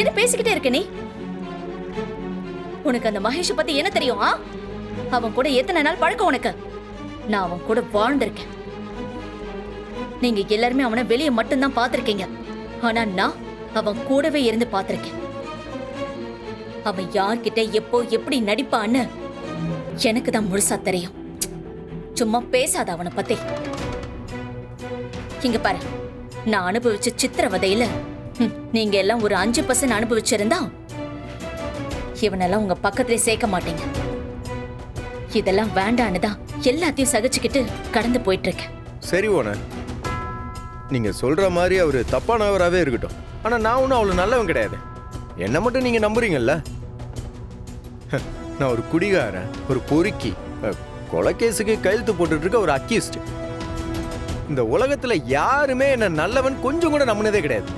என்ன பேசிக்கிட்டே இருக்க நீ? உனக்கு அந்த மகேஷ் பத்தி என்ன தெரியும்? அவன் கூட எத்தனை நாள் பழக்கம் உனக்கு? நான் அவன் கூட வாழ்ந்திருக்கேன். நீங்க எல்லாருமே அவனை வெளியே மட்டும்தான் பாத்திருக்கீங்க. ஆனா நான் அவன் கூடவே இருந்து பாத்திருக்கேன். அவன் யார்கிட்ட எப்போ எப்படி நடிப்பான்னு எனக்கு தான் முழுசா தெரியும். சும்மா பேசாத அவனை பத்தி. இங்க பாரு, நான் அனுபவிச்ச சித்திரவதையில நீங்க எல்லாம் ஒரு 5% அனுபவிச்சிருந்தா இவனெல்லாம் உங்க பக்கத்திலே சேர்க்க மாட்டீங்க. இதெல்லாம் வேண்டான்னு தான் எல்லாத்தையும் சகிச்சுக்கிட்டு கடந்து போயிட்டு இருக்கேன். சரி ஓனர், நீங்க சொல்ற மாதிரி அவரு தப்பானவராகவே இருக்கட்டும். ஆனா நான் ஒன்றும் அவ்வளவு நல்லவன் கிடையாது. என்ன மட்டும் நீங்க நம்புறீங்கல்ல? நான் ஒரு குடிகாரன், ஒரு பொறுக்கி, கொலைகேஸுக்கு கையெழுத்து போட்டுட்டு இருக்க ஒரு அக்யூஸ்ட். இந்த உலகத்துல யாருமே என்ன நல்லவன் கொஞ்சம் கூட நம்பினதே கிடையாது.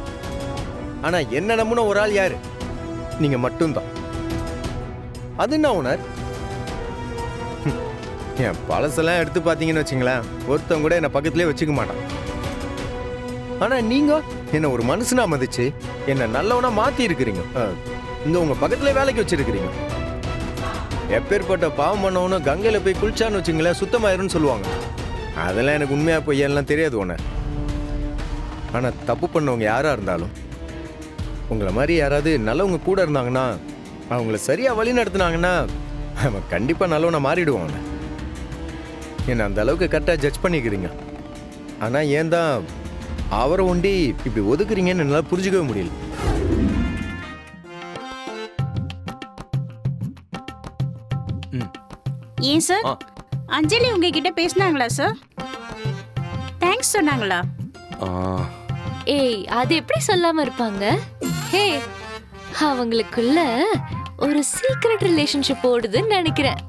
ஆனா என்ன நம்பின ஒரு ஆள் யாரு? நீங்க மட்டும்தான். அது என்ன ஓனர்? என் பழசெல்லாம் எடுத்து பார்த்தீங்கன்னு வச்சுங்களேன், ஒருத்தவங்க கூட என்னை பக்கத்துலேயே வச்சுக்க மாட்டான். ஆனால் நீங்கள் என்னை ஒரு மனுஷனா மதிச்சு என்னை நல்லவனா மாற்றி இருக்கிறீங்க. இந்த உங்கள் பக்கத்துலேயே வேலைக்கு வச்சிருக்கிறீங்க. எப்பேற்பட்ட பாவம் பண்ணவனு கங்கையில் போய் குளிச்சான்னு வச்சுங்களேன் சுத்தமாயிருன்னு சொல்லுவாங்க. அதெல்லாம் எனக்கு உண்மையாக போய் எல்லாம் தெரியாது ஒன்று. ஆனால் தப்பு பண்ணவங்க யாராக இருந்தாலும் உங்களை மாதிரி யாராவது நல்லவங்க கூட இருந்தாங்கன்னா, அவங்கள சரியாக வழி நடத்துனாங்கன்னா அவன் கண்டிப்பாக நல்லவனை மாறிடுவான். என்ன அந்த அளவுக்கு கரெக்டாக ஜட்ஜ் பண்ணிக்கிறீங்க. ஆனால் ஏன் தான் அவரை ஒண்டி இப்படி ஒதுக்குறீங்கன்னு என்னால் புரிஞ்சுக்கவே முடியல. ஏன் சார், அஞ்சலி உங்ககிட்ட பேசினாங்களா சார்? தேங்க்ஸ் சொன்னாங்களா? ஏய், அது எப்படி சொல்லாம இருப்பாங்க? ஹே, அவங்களுக்குள்ள ஒரு சீக்ரெட் ரிலேஷன்ஷிப் ஓடுதுன்னு நினைக்கிறேன்.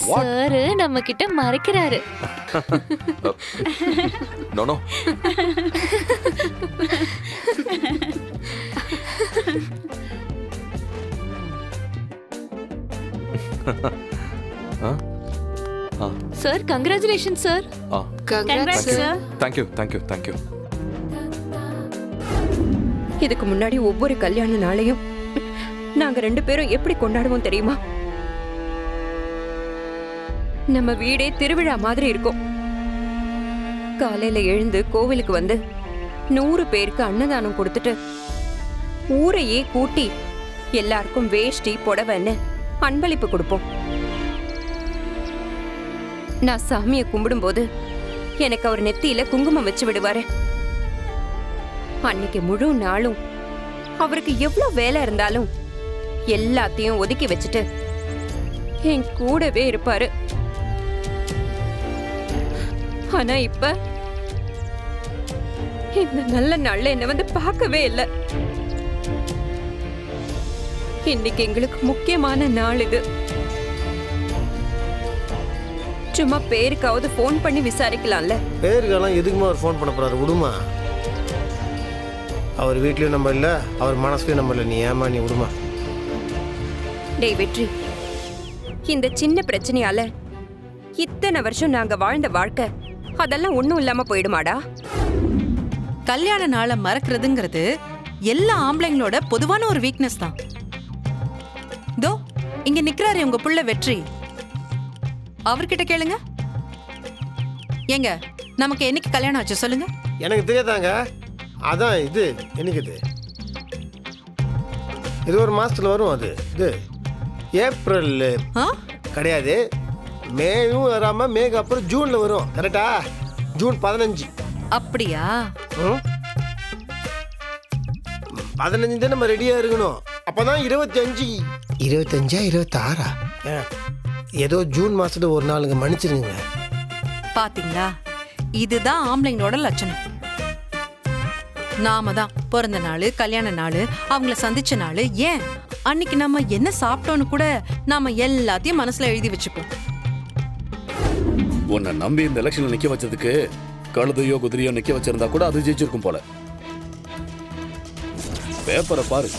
சார் நம்ம கிட்ட மறைக்கிறாரு. No sir, congratulation sir. Congrats sir. Thank you. இதுக்கு முன்னாடி ஒவ்வொரு கல்யாண நாளையும் நாங்க 2 பேரும் எப்படி கொண்டாடுவோம் தெரியுமா? நம்ம வீடே திருவிழா மாதிரி இருக்கும். காலையில எழுந்து கோவிலுக்கு வந்து 100 பேருக்கு அன்னதானம் கொடுத்துட்டு ஊரையே கூட்டி எல்லாருக்கும் வேஷ்டி புடவைன்னு அன்பளிப்பு கொடுப்போம். நான் சாமியை கும்பிடும்போது எனக்கு அவர் நெத்தியில குங்குமம் வச்சு விடுவாரு. அன்னைக்கு முழு நாளும் அவருக்கு எவ்வளவு வேலை இருந்தாலும் எல்லாத்தையும் ஒதுக்கி வச்சுட்டு என் கூடவே இருப்பாரு. ஆனா இப்ப இந்த நல்ல நாள்ல என்ன வந்து பார்க்கவே இல்லை. இன்னைக்கு எங்களுக்கு முக்கியமான நாள் இது. சும்மா பேருக்காவது போன் பண்ணி விசாரிக்கலாம்ல. பேருக்கெல்லாம் எதுக்குமா அவர் ஃபோன் பண்ண போறாரு? விடுமா, அவர் வீட்லயும் நம்ம இல்லை, அவர் மனசுலயும் நம்ம இல்லை. நீ ஏமா, நீ விடுமா. டேய் வெற்றி, இந்த சின்ன பிரச்சனையால இத்தனை வருஷம் நாங்க வாழ்ந்த வாழ்க்கை அதெல்லாம் ஒண்ணும் இல்லாம போயிடுமாடா? கல்யாண நாளை மறக்கிறதுங்கிறது எல்லா ஆம்பளைங்களோட பொதுவான ஒரு வீக்னஸ் தான். தோ இங்க நிக்கிறாரு உங்க புள்ள வெற்றி, அவர்கிட்ட கேளுங்க. ஏங்க, நமக்கு என்னைக்கு கல்யாணம் ஆச்சு சொல்லுங்க? எனக்கு தெரியாதாங்க. அதான் இது என்னைக்கு இது ஒரு மாசத்துல வரும். அது இது ஏப்ரல் கிடையாது, மேயும் வராம மேக்கு அப்புறம் ஜூன்ல வரும். கரெக்டா? ஜூன் 15. அப்படியா? 15 தான் நம்ம ரெடியா இருக்கணும். அப்பதான் 25. 25ஆ 26ஆ? ஏதோ ஜூன் மாசத்துல ஒரு நாளுங்க, மன்னிச்சிருங்க. பாத்தீங்களா, இதுதான் ஆம்பளைங்களோட லட்சணம். நாம தான் பிறந்த நாள், கல்யாண நாள், அவங்கள சந்திச்ச நாள், ஏன் அன்னைக்கு நம்ம என்ன சாப்பிட்டோன்னு கூட நாம எல்லாத்தையும் மனசுல எழுதி வச்சுப்போம். உன்னை நம்பி இந்த எலெக்ஷன்ல நிக்க வச்சதுக்கு கழுதையோ குதிரையோ நிக்க வச்சிருந்தா கூட அது ஜெயிச்சிருக்கும் போல. பேப்பரை பாரு.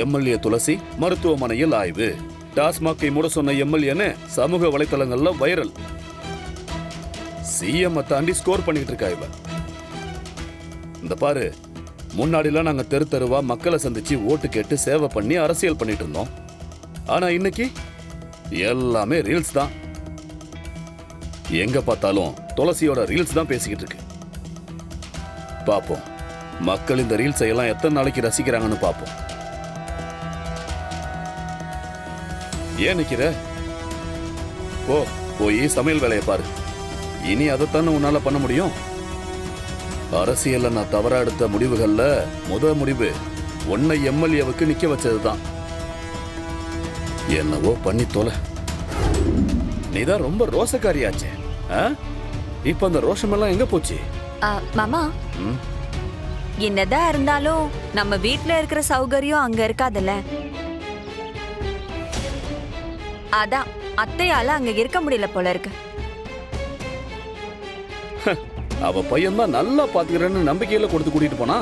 எம்எல்ஏ துளசி மருத்துவமனையில் ஆய்வு, டாஸ்மாகை மூட சொன்ன எம்எல்ஏன்னு சமூக வலைத்தளங்கள்ல வைரல். சிஎம் தாண்டி ஸ்கோர் பண்ணிட்டு இருக்கா இவ. இந்த பாரு, முன்னாடிலாம் நாங்க தெரு தெருவா மக்களை சந்திச்சு ஓட்டு கேட்டு சேவை பண்ணி அரசியல் பண்ணிட்டு இருந்தோம். ஆனா இன்னைக்கு எல்லாமே ரீல்ஸ் தான். எங்க பார்த்தாலும் துளசியோட ரீல்ஸ் தான் பேசிக்கிட்டு இருக்கு. பாப்போம் மக்கள் இந்த ரீல்ஸை எல்லாம் எத்தனை நாளைக்கு ரசிக்கிறாங்கன்னு பாப்போம். ஏன் நிக்கிற? போய் சமையல் வேலையை பாரு. இனி அதைத்தானே உன்னால பண்ண முடியும். அரசியல்ல நான் தவறா எடுத்த முடிவுகள்ல முடிவு உன்னை எம்எல்ஏவுக்கு நிக்க வச்சதுதான். என்னவோ பண்ணி தொலை. நீதான் ரொம்ப ரோசக்காரியாச்சே. இப்ப அந்த ரோஷமெல்லாம் எங்க போச்சு? மாமா, என்னதான் இருந்தாலும் நம்ம வீட்ல இருக்கிற சௌகரியம் அங்க இருக்காதுல்ல. அதான் அத்தையால அங்க இருக்க முடியல போல இருக்கு. அவ பையன் தான் நல்லா பாத்துக்கிறேன்னு நம்பிக்கையில கொடுத்து கூட்டிட்டு போனா.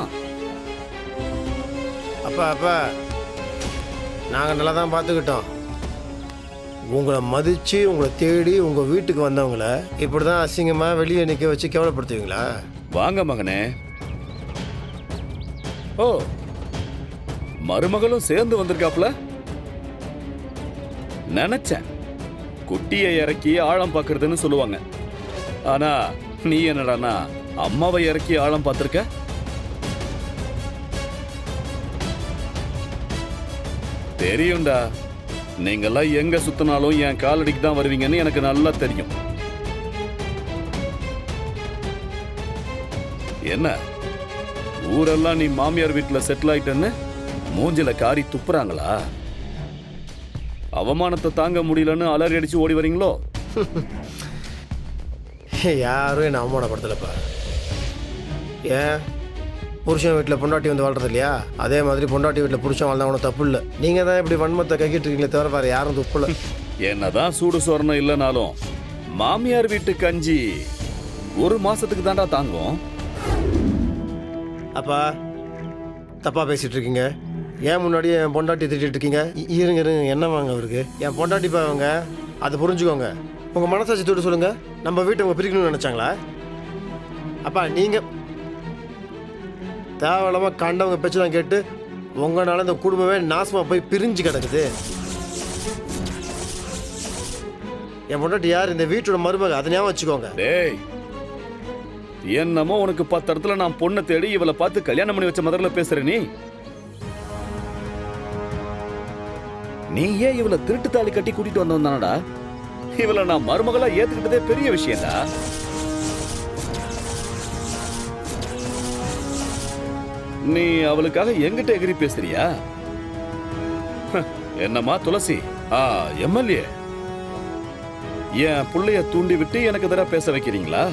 அப்பா நாங்க நல்லா தான் பார்த்துக்கிட்டோம். உங்களை மதிச்சு உங்களை தேடி உங்க வீட்டுக்கு வந்தவங்கள இப்படிதான் அசிங்கமா வெளியே நிக்க வச்சு கேவலப்படுத்துவீங்களா? வாங்க மகனே. ஓ, மருமகளும் சேர்ந்து வந்திருக்காப்ல. நினைச்சேன் குட்டியை இறக்கி ஆழம் பாக்குறதுன்னு சொல்லுவாங்க. ஆனா நீ என்னடானா அம்மாவை இறக்கி ஆழம் பார்த்திருக்க. தெரியும்டா, நீங்கெல்லாம் எங்க சுத்தினாலும் என் காலடிக்கு தான் வருவீங்கன்னு எனக்கு நல்லா தெரியும். என்ன ஊரெல்லாம் நீ மாமியார் வீட்டுல செட்டில் ஆயிட்டன்னு மூஞ்சில காரி துப்புறாங்களா? அவமானத்தை தாங்க முடியலன்னு அலறி அடிச்சு ஓடி வரீங்களோ? யாரும் என்ன அவமானப்படுத்தலப்பா. ஏன் புருஷன் வீட்டில் பொண்டாட்டி வந்து வாழ்றது இல்லையா? அதே மாதிரி பொண்டாட்டி வீட்டில் புருஷன் வாழ்ந்தா ஒன்றும் தப்பு இல்லை. நீங்கள் தான் இப்படி வன்மத்தை கைக்கிட்டு இருக்கீங்களே தவிர வேறு யாரும் துப்புல. என்னதான் சூடு சொரணம் இல்லைனாலும் மாமியார் வீட்டு கஞ்சி ஒரு மாசத்துக்கு தாண்டா தாங்கும். அப்பா தப்பா பேசிட்டு இருக்கீங்க. ஏன் முன்னாடி என் பொண்டாட்டி திட்டிட்டு இருக்கீங்க? இருங்க என்ன வாங்க அவருக்கு என் பொண்டாட்டி பாவங்க. அதை புரிஞ்சுக்கோங்க. உங்கள் மனசாட்சி தொட்டு சொல்லுங்க. நம்ம வீட்டை உங்க பிரிக்கணும்னு நினச்சாங்களா? அப்பா நீங்கள் தேவையில்லாமல் கண்டவங்க பேச்சு தான் கேட்டு உங்களால இந்த குடும்பமே நாசமாக போய் பிரிஞ்சு கிடக்குது. என் பொண்டாட்டி யார்? இந்த வீட்டோட மருமக. அதை ஞாபகம் வச்சுக்கோங்க. டேய், என்னமோ உனக்கு 10 இடத்துல நான் பொண்ணை தேடி இவளை பார்த்து கல்யாணம் பண்ணி வச்ச முதல்ல பேசுற நீ ஏன் இவளை திருட்டு தாலி கட்டி கூட்டிட்டு வந்தவன்தானடா? இவளை நான் மருமகளா ஏத்துக்கிட்டதே பெரிய விஷயம்டா. நீ அவளுக்காக எங்கிட்ட எகிரி பேசுறியா? என்னம்மா துளசி, எம்எல்ஏ என் புள்ளைய தூண்டி விட்டு எனக்கு எதிராக பேச வைக்கிறீங்களா?